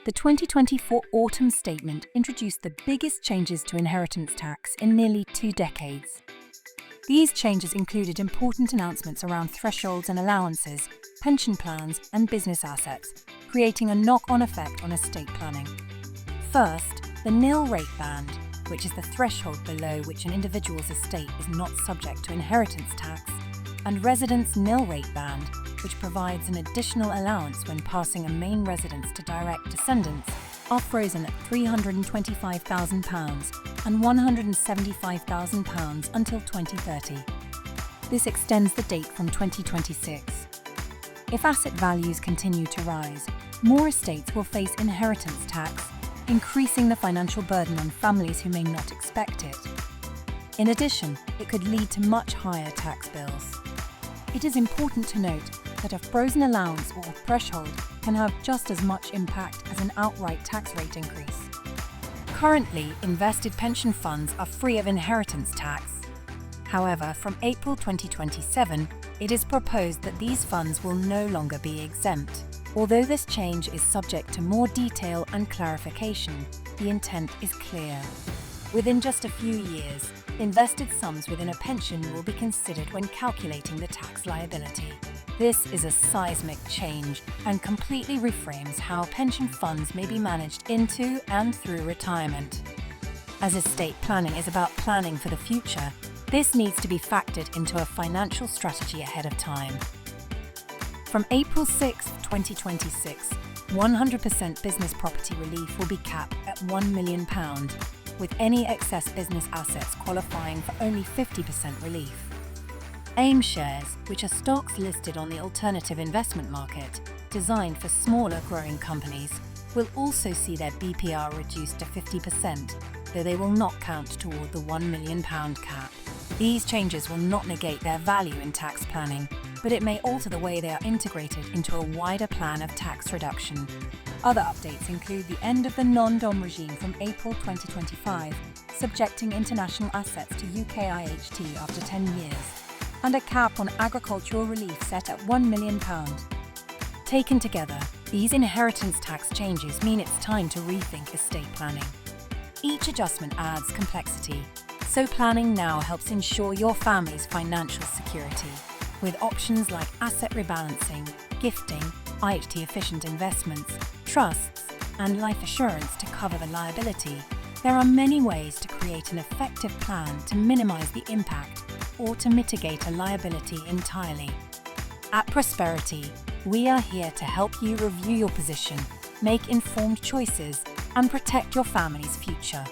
The 2024 Autumn Statement introduced the biggest changes to inheritance tax in nearly 2 decades. These changes included important announcements around thresholds and allowances, pension plans, and business assets, creating a knock-on effect on estate planning. First, the nil rate band, which is the threshold below which an individual's estate is not subject to inheritance tax, and residence nil rate band, which provides an additional allowance when passing a main residence to direct descendants, are frozen at £325,000 and £175,000 until 2030. This extends the date from 2026. If asset values continue to rise, more estates will face inheritance tax, increasing the financial burden on families who may not expect it. In addition, it could lead to much higher tax bills. It is important to note that a frozen allowance or threshold can have just as much impact as an outright tax rate increase. Currently, invested pension funds are free of inheritance tax. However, from April 2027, it is proposed that these funds will no longer be exempt. Although this change is subject to more detail and clarification, the intent is clear. Within just a few years, invested sums within a pension will be considered when calculating the tax liability. This is a seismic change and completely reframes how pension funds may be managed into and through retirement. As estate planning is about planning for the future, this needs to be factored into a financial strategy ahead of time. From April 6, 2026, 100% business property relief will be capped at £1 million, with any excess business assets qualifying for only 50% relief. AIM shares, which are stocks listed on the alternative investment market, designed for smaller growing companies, will also see their BPR reduced to 50%, though they will not count toward the £1 million cap. These changes will not negate their value in tax planning, but it may alter the way they are integrated into a wider plan of tax reduction. Other updates include the end of the non-dom regime from April 2025, subjecting international assets to UK IHT after 10 years, and a cap on agricultural relief set at £1 million. Taken together, these inheritance tax changes mean it's time to rethink estate planning. Each adjustment adds complexity, so planning now helps ensure your family's financial security. With options like asset rebalancing, gifting, IHT-efficient investments, trusts, and life assurance to cover the liability, there are many ways to create an effective plan to minimize the impact or to mitigate a liability entirely. At Prosperity, we are here to help you review your position, make informed choices, and protect your family's future.